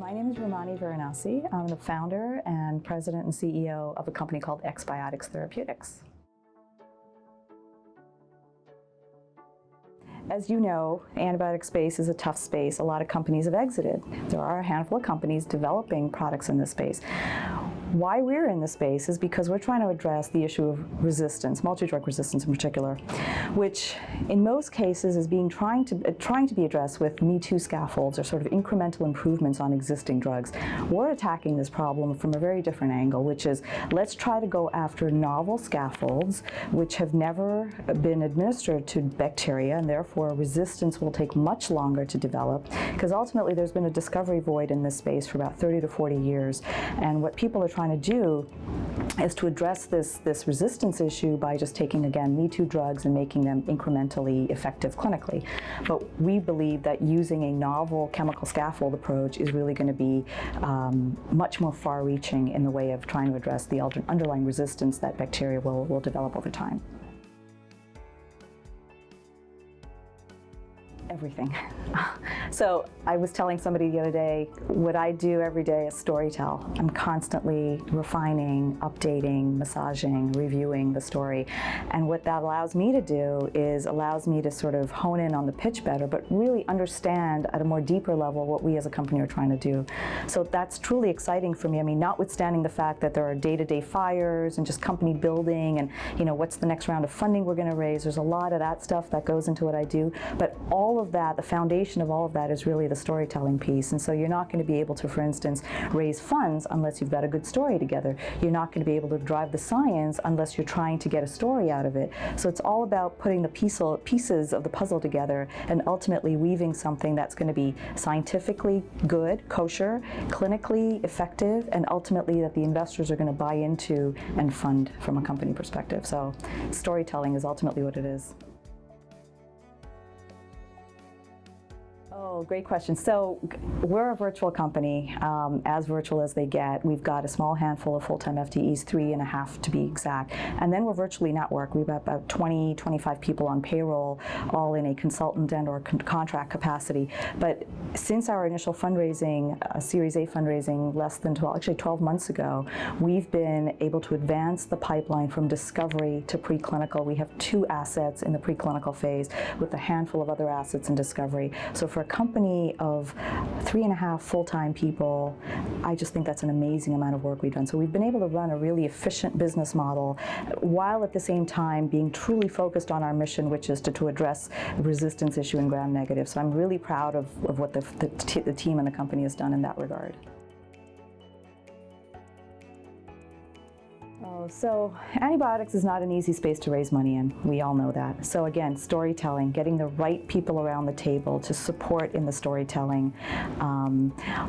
My name is Ramani Varanasi. I'm the founder and president and CEO of a company called X-Biotix Therapeutics. As you know, antibiotic space is a tough space. A lot of companies have exited. There are a handful of companies developing products in this space. Why we're in this space is because we're trying to address the issue of resistance, multi-drug resistance in particular, which in most cases is trying to be addressed with Me Too scaffolds or sort of incremental improvements on existing drugs. We're attacking this problem from a very different angle, which is let's try to go after novel scaffolds which have never been administered to bacteria, and therefore resistance will take much longer to develop, because ultimately there's been a discovery void in this space for about 30 to 40 years. And what people are trying to do is to address this resistance issue by just taking, again, Me Too drugs and making them incrementally effective clinically. But we believe that using a novel chemical scaffold approach is really going to be much more far-reaching in the way of trying to address the underlying resistance that bacteria will develop over time. Everything. So I was telling somebody the other day, what I do every day is storytell. I'm constantly refining, updating, massaging, reviewing the story. And what that allows me to do is allows me to sort of hone in on the pitch better, but really understand at a more deeper level what we as a company are trying to do. So that's truly exciting for me. I mean, notwithstanding the fact that there are day-to-day fires and just company building and, you know, what's the next round of funding we're going to raise. There's a lot of that stuff that goes into what I do. But all of that, the foundation of all of that is really the storytelling piece. And so you're not going to be able to, for instance, raise funds unless you've got a good story together. You're not going to be able to drive the science unless you're trying to get a story out of it. So it's all about putting the pieces of the puzzle together and ultimately weaving something that's going to be scientifically good, kosher, clinically effective, and ultimately that the investors are going to buy into and fund from a company perspective. So storytelling is ultimately what it is. Oh, great question. So we're a virtual company, as virtual as they get. We've got a small handful of full-time FTEs, 3.5 to be exact. And then we're virtually networked. We've got about 20, 25 people on payroll, all in a consultant and or contract capacity. But since our initial fundraising, Series A fundraising less than 12 months ago, we've been able to advance the pipeline from discovery to preclinical. We have 2 assets in the preclinical phase with a handful of other assets in discovery. So for a company of 3.5 full-time people, I just think that's an amazing amount of work we've done. So we've been able to run a really efficient business model while at the same time being truly focused on our mission, which is to address the resistance issue in gram-negative. So I'm really proud of what the team and the company has done in that regard. So antibiotics is not an easy space to raise money in. We all know that. So again, storytelling, getting the right people around the table to support in the storytelling.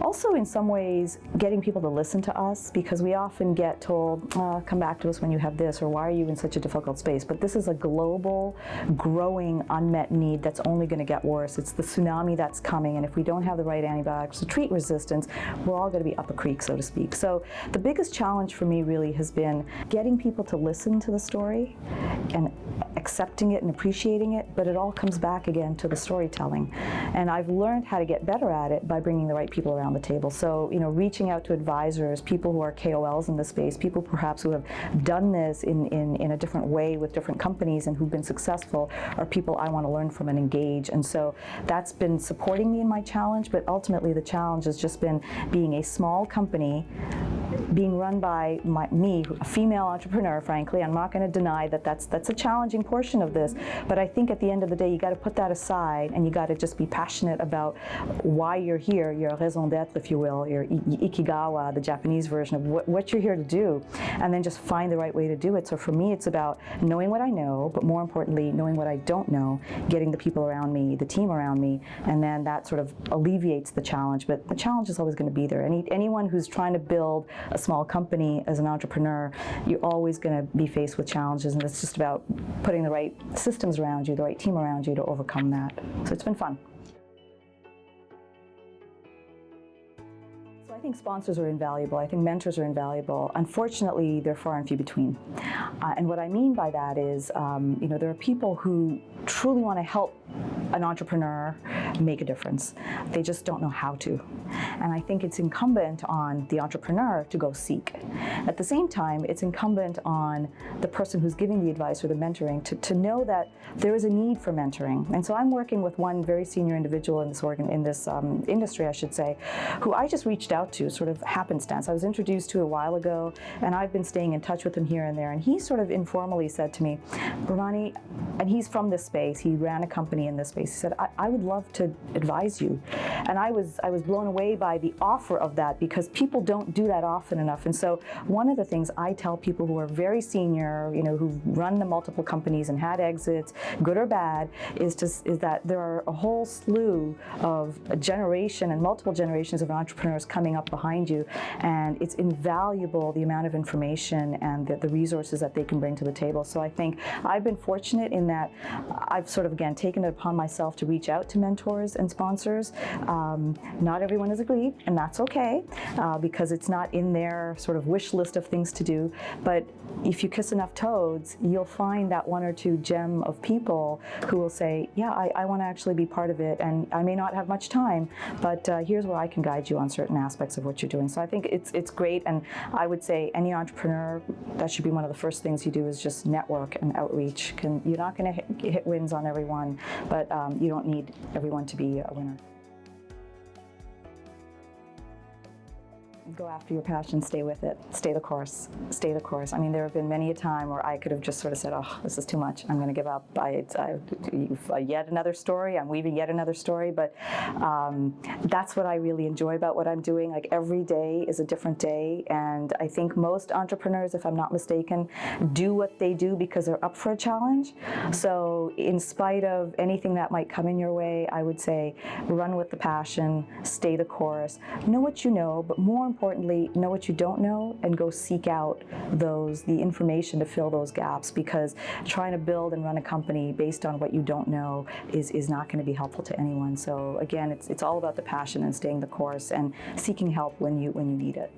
Also, in some ways, getting people to listen to us, because we often get told, come back to us when you have this, or why are you in such a difficult space? But this is a global, growing, unmet need that's only going to get worse. It's the tsunami that's coming, and if we don't have the right antibiotics to treat resistance, we're all going to be up a creek, so to speak. So the biggest challenge for me really has been getting people to listen to the story and accepting it and appreciating it, but it all comes back again to the storytelling. And I've learned how to get better at it by bringing the right people around the table. So, you know, reaching out to advisors, people who are KOLs in the space, people perhaps who have done this in a different way with different companies and who've been successful, are people I want to learn from and engage. And so that's been supporting me in my challenge, but ultimately the challenge has just been being a small company being run by me, a female entrepreneur, frankly. I'm not going to deny that that's a challenging portion of this, but I think at the end of the day, you got to put that aside and you got to just be passionate about why you're here, your raison d'être, if you will, your ikigawa, the Japanese version of what you're here to do, and then just find the right way to do it. So for me, it's about knowing what I know, but more importantly, knowing what I don't know, getting the people around me, the team around me, and then that sort of alleviates the challenge. But the challenge is always going to be there. Anyone who's trying to build a small company as an entrepreneur, you're always going to be faced with challenges, and it's just about putting the right systems around you, the right team around you to overcome that. So it's been fun. So I think sponsors are invaluable. I think mentors are invaluable. Unfortunately, they're far and few between. And what I mean by that is, there are people who truly want to help an entrepreneur make a difference. They just don't know how to. And I think it's incumbent on the entrepreneur to go seek. At the same time, it's incumbent on the person who's giving the advice or the mentoring to know that there is a need for mentoring. And so I'm working with one very senior individual in this industry, I should say, who I just reached out to, sort of happenstance. I was introduced to a while ago, and I've been staying in touch with him here and there. And he sort of informally said to me, Ramani, and he's from this space, he ran a company in this space. He said, I would love to advise you. And I was blown away by the offer of that, because people don't do that often enough. And so one of the things I tell people who are very senior, who've run the multiple companies and had exits, good or bad, is that there are a whole slew of a generation and multiple generations of entrepreneurs coming up behind you, and it's invaluable the amount of information and the resources that they can bring to the table. So I think I've been fortunate in that I've sort of, again, taken it upon myself to reach out to mentors and sponsors. Not everyone has agreed, and that's okay, because it's not in their sort of wish list of things to do. But if you kiss enough toads, you'll find that one or two gem of people who will say, yeah, I want to actually be part of it, and I may not have much time, but here's where I can guide you on certain aspects of what you're doing. So I think it's great, and I would say any entrepreneur, that should be one of the first things you do, is just network and outreach. You're not going to hit wins on everyone, but you don't need everyone to be a winner. Go after your passion, stay with it, stay the course, stay the course. I mean, there have been many a time where I could have just sort of said, oh, this is too much, I'm going to give up. Yet another story, I'm weaving yet another story, but that's what I really enjoy about what I'm doing. Like, every day is a different day, and I think most entrepreneurs, if I'm not mistaken, do what they do because they're up for a challenge. So in spite of anything that might come in your way, I would say run with the passion, stay the course, know what you know, but more importantly, know what you don't know, and go seek out the information to fill those gaps, because trying to build and run a company based on what you don't know is not going to be helpful to anyone. So again, it's all about the passion and staying the course and seeking help when you need it.